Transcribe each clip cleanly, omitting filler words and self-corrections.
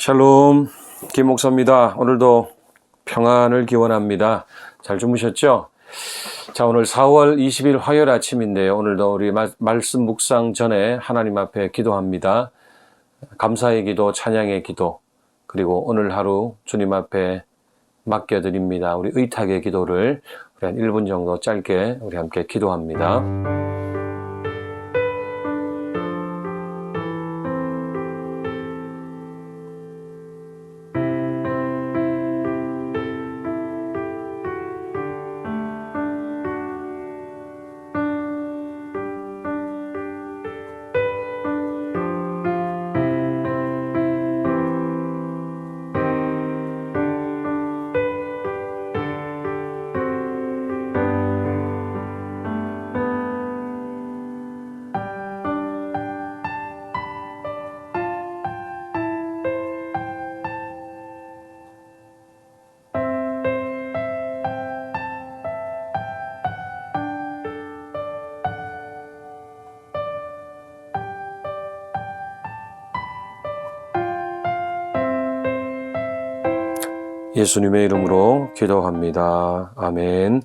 샬롬, 김 목사입니다. 오늘도 평안을 기원합니다. 잘 주무셨죠? 자, 오늘 4월 20일 화요일 아침인데요. 오늘도 우리 말씀 묵상 전에 하나님 앞에 기도합니다. 감사의 기도, 찬양의 기도, 그리고 오늘 하루 주님 앞에 맡겨드립니다. 우리 의탁의 기도를 우리 한 1분 정도 짧게 우리 함께 기도합니다. 예수님의 이름으로 기도합니다. 아멘.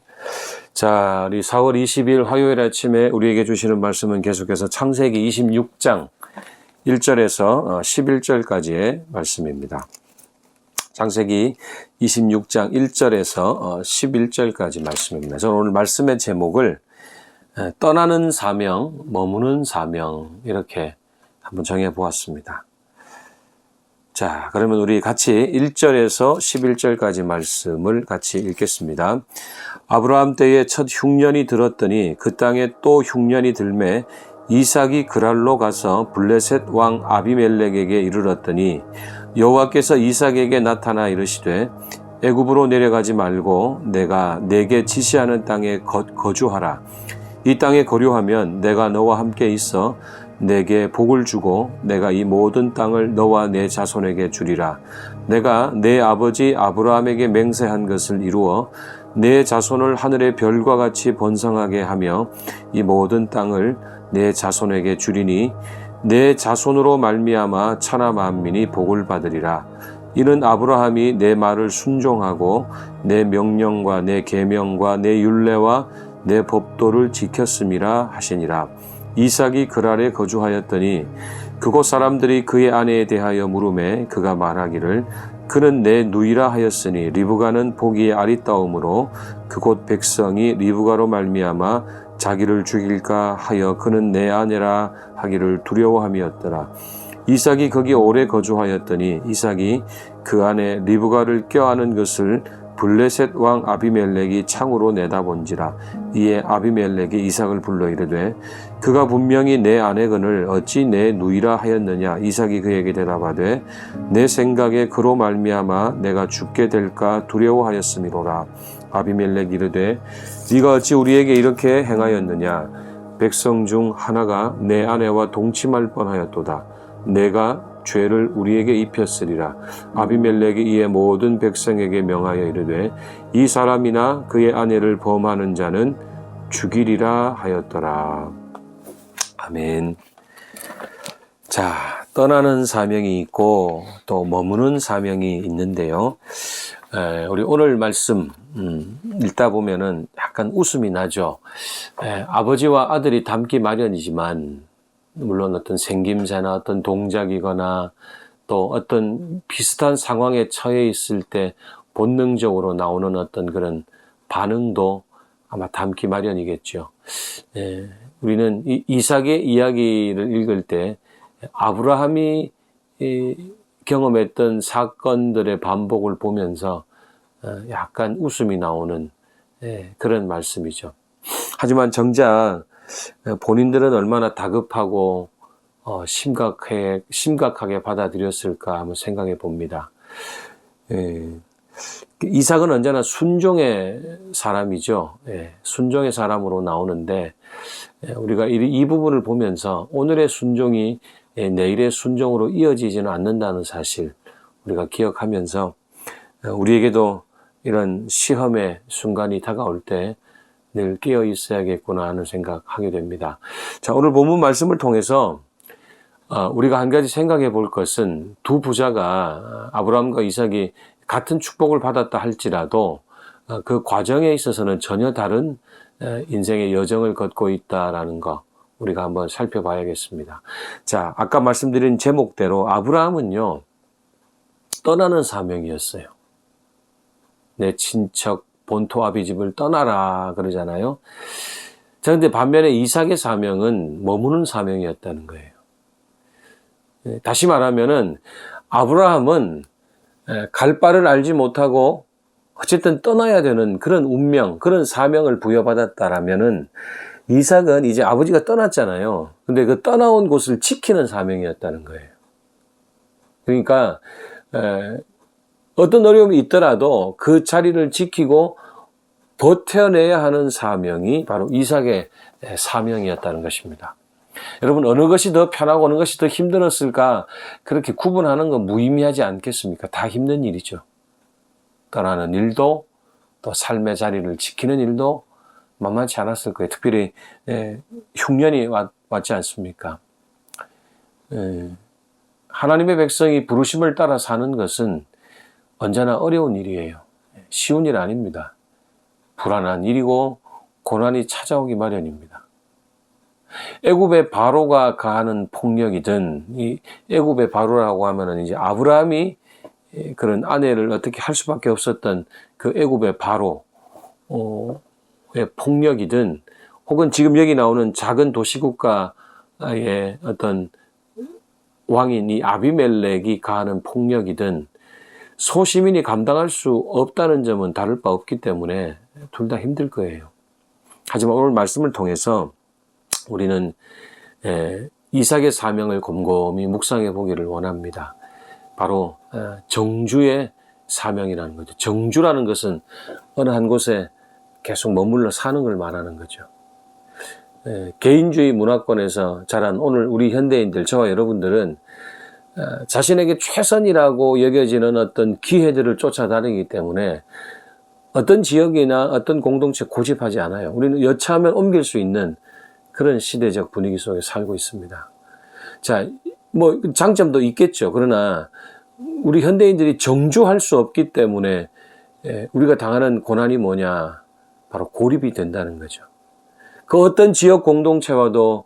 자, 우리 4월 20일 화요일 아침에 우리에게 주시는 말씀은 계속해서 창세기 26장 1절에서 11절까지의 말씀입니다. 창세기 26장 1절에서 11절까지 말씀입니다. 저는 오늘 말씀의 제목을 떠나는 사명, 머무는 사명 이렇게 한번 정해보았습니다. 자, 그러면 우리 같이 1절에서 11절까지 말씀을 같이 읽겠습니다. 아브라함 때에 첫 흉년이 들었더니 그 땅에 또 흉년이 들매 이삭이 그랄로 가서 블레셋 왕 아비멜렉에게 이르렀더니 여호와께서 이삭에게 나타나 이르시되 애굽으로 내려가지 말고 내가 네게 지시하는 땅에 거주하라. 이 땅에 거류하면 내가 너와 함께 있어 내게 복을 주고 내가 이 모든 땅을 너와 내 자손에게 주리라. 내가 내 아버지 아브라함에게 맹세한 것을 이루어 내 자손을 하늘의 별과 같이 번성하게 하며 이 모든 땅을 내 자손에게 주리니 내 자손으로 말미암아 천하 만민이 복을 받으리라. 이는 아브라함이 내 말을 순종하고 내 명령과 내 계명과 내 율례와 내 법도를 지켰음이라 하시니라. 이삭이 그랄에 거주하였더니 그곳 사람들이 그의 아내에 대하여 물으매 그가 말하기를 그는 내 누이라 하였으니 리브가는 보기에 아리따움으로 그곳 백성이 리브가로 말미암아 자기를 죽일까 하여 그는 내 아내라 하기를 두려워함이었더라. 이삭이 거기 오래 거주하였더니 이삭이 그 아내 리브가를 껴안은 것을 블레셋 왕 아비멜렉이 창으로 내다본지라. 이에 아비멜렉이 이삭을 불러 이르되 그가 분명히 내 아내거늘 어찌 내 누이라 하였느냐. 이삭이 그에게 대답하되 내 생각에 그로 말미암아 내가 죽게 될까 두려워하였음이로라. 아비멜렉 이르되 네가 어찌 우리에게 이렇게 행하였느냐. 백성 중 하나가 내 아내와 동침할 뻔하였도다. 내가 죄를 우리에게 입혔으리라. 아비멜렉이 이에 모든 백성에게 명하여 이르되 이 사람이나 그의 아내를 범하는 자는 죽이리라 하였더라. 아멘. 자, 떠나는 사명이 있고 또 머무는 사명이 있는데요. 우리 오늘 말씀 읽다 보면은 약간 웃음이 나죠. 아버지와 아들이 닮기 마련이지만 물론 어떤 생김새나 어떤 동작이거나 또 어떤 비슷한 상황에 처해 있을 때 본능적으로 나오는 어떤 그런 반응도 아마 닮기 마련이겠죠. 우리는 이삭의 이야기를 읽을 때 아브라함이 경험했던 사건들의 반복을 보면서 약간 웃음이 나오는 그런 말씀이죠. 하지만 정작 본인들은 얼마나 다급하고 심각하게 받아들였을까 한번 생각해 봅니다. 이삭은 언제나 순종의 사람이죠. 순종의 사람으로 나오는데 우리가 이 부분을 보면서 오늘의 순종이 내일의 순종으로 이어지지는 않는다는 사실 우리가 기억하면서 우리에게도 이런 시험의 순간이 다가올 때 늘 깨어 있어야겠구나 하는 생각하게 됩니다. 자, 오늘 본문 말씀을 통해서 우리가 한 가지 생각해 볼 것은 두 부자가 아브라함과 이삭이 같은 축복을 받았다 할지라도 그 과정에 있어서는 전혀 다른 인생의 여정을 걷고 있다라는 거 우리가 한번 살펴봐야겠습니다. 자, 아까 말씀드린 제목대로 아브라함은요, 떠나는 사명이었어요. 내 친척 본토 아비집을 떠나라 그러잖아요. 자, 근데 반면에 이삭의 사명은 머무는 사명이었다는 거예요. 다시 말하면은 아브라함은 갈 바를 알지 못하고 어쨌든 떠나야 되는 그런 운명, 그런 사명을 부여받았다라면은 이삭은 이제 아버지가 떠났잖아요. 근데 그 떠나온 곳을 지키는 사명이었다는 거예요. 그러니까 어떤 어려움이 있더라도 그 자리를 지키고 버텨내야 하는 사명이 바로 이삭의 사명이었다는 것입니다. 여러분, 어느 것이 더 편하고 어느 것이 더 힘들었을까 그렇게 구분하는 건 무의미하지 않겠습니까? 다 힘든 일이죠. 떠나는 일도 또 삶의 자리를 지키는 일도 만만치 않았을 거예요. 특별히 흉년이 왔지 않습니까? 하나님의 백성이 부르심을 따라 사는 것은 언제나 어려운 일이에요. 쉬운 일 아닙니다. 불안한 일이고 고난이 찾아오기 마련입니다. 애굽의 바로가 가하는 폭력이든, 이 애굽의 바로라고 하면은 이제 아브라함이 그런 아내를 어떻게 할 수밖에 없었던 그 애굽의 바로의 폭력이든, 혹은 지금 여기 나오는 작은 도시국가의 어떤 왕인 이 아비멜렉이 가하는 폭력이든 소시민이 감당할 수 없다는 점은 다를 바 없기 때문에 둘 다 힘들 거예요. 하지만 오늘 말씀을 통해서 우리는 이삭의 사명을 곰곰이 묵상해 보기를 원합니다. 바로 정주의 사명이라는 거죠. 정주라는 것은 어느 한 곳에 계속 머물러 사는 걸 말하는 거죠. 개인주의 문화권에서 자란 오늘 우리 현대인들, 저와 여러분들은 자신에게 최선이라고 여겨지는 어떤 기회들을 쫓아다니기 때문에 어떤 지역이나 어떤 공동체 고집하지 않아요. 우리는 여차하면 옮길 수 있는 그런 시대적 분위기 속에 살고 있습니다. 자, 뭐 장점도 있겠죠. 그러나 우리 현대인들이 정주할 수 없기 때문에 우리가 당하는 고난이 뭐냐? 바로 고립이 된다는 거죠. 그 어떤 지역 공동체와도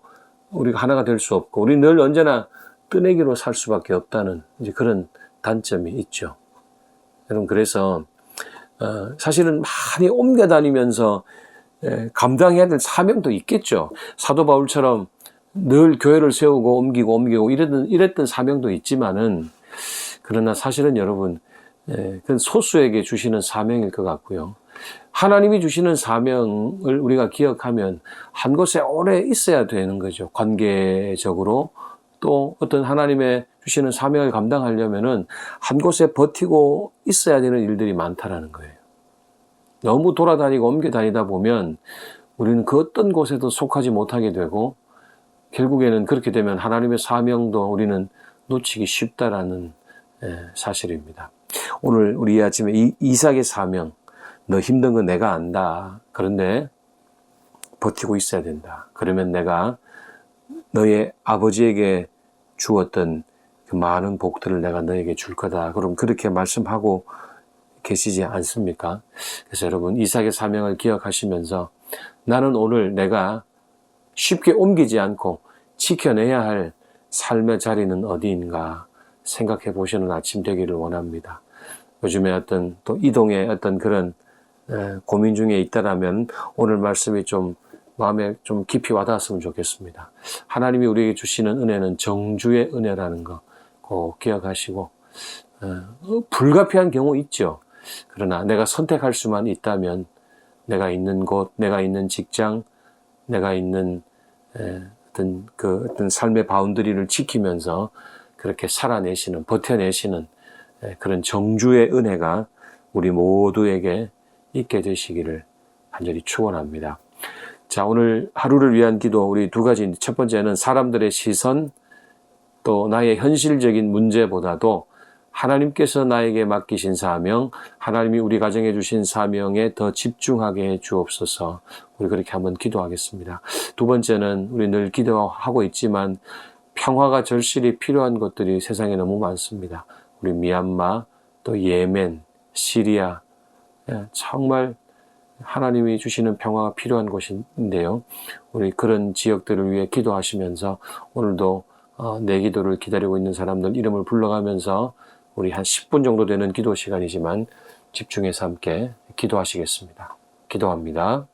우리가 하나가 될 수 없고, 우리 늘 언제나 뜨내기로 살 수밖에 없다는 이제 그런 단점이 있죠. 여러분, 그래서 사실은 많이 옮겨 다니면서 감당해야 될 사명도 있겠죠. 사도 바울처럼 늘 교회를 세우고 옮기고 이랬던 사명도 있지만은, 그러나 사실은 여러분, 그건 소수에게 주시는 사명일 것 같고요. 하나님이 주시는 사명을 우리가 기억하면 한 곳에 오래 있어야 되는 거죠. 관계적으로 또 어떤 하나님의 주시는 사명을 감당하려면은 한 곳에 버티고 있어야 되는 일들이 많다라는 거예요. 너무 돌아다니고 옮겨 다니다 보면 우리는 그 어떤 곳에도 속하지 못하게 되고, 결국에는 그렇게 되면 하나님의 사명도 우리는 놓치기 쉽다라는 사실입니다. 오늘 우리 아침에 이삭의 사명, 너 힘든 건 내가 안다. 그런데 버티고 있어야 된다. 그러면 내가 너의 아버지에게 주었던 그 많은 복들을 내가 너에게 줄 거다. 그럼 그렇게 말씀하고 계시지 않습니까? 그래서 여러분, 이삭의 사명을 기억하시면서 나는 오늘 내가 쉽게 옮기지 않고 지켜내야 할 삶의 자리는 어디인가 생각해 보시는 아침 되기를 원합니다. 요즘에 어떤 또 이동의 어떤 그런 고민 중에 있다라면 오늘 말씀이 좀 마음에 좀 깊이 와닿았으면 좋겠습니다. 하나님이 우리에게 주시는 은혜는 정주의 은혜라는 거 꼭 기억하시고, 불가피한 경우 있죠. 그러나 내가 선택할 수만 있다면 내가 있는 곳, 내가 있는 직장, 내가 있는 어떤 삶의 바운더리를 지키면서 그렇게 살아내시는, 버텨내시는 그런 정주의 은혜가 우리 모두에게 있게 되시기를 간절히 축원합니다. 자, 오늘 하루를 위한 기도, 우리 두 가지. 첫 번째는 사람들의 시선, 또 나의 현실적인 문제보다도 하나님께서 나에게 맡기신 사명, 하나님이 우리 가정에 주신 사명에 더 집중하게 해 주옵소서. 우리 그렇게 한번 기도하겠습니다. 두 번째는 우리 늘 기도하고 있지만 평화가 절실히 필요한 것들이 세상에 너무 많습니다. 우리 미얀마, 또 예멘, 시리아, 정말 하나님이 주시는 평화가 필요한 곳인데요. 우리 그런 지역들을 위해 기도하시면서 오늘도 내 기도를 기다리고 있는 사람들 이름을 불러가면서 우리 한 10분 정도 되는 기도 시간이지만 집중해서 함께 기도하시겠습니다. 기도합니다.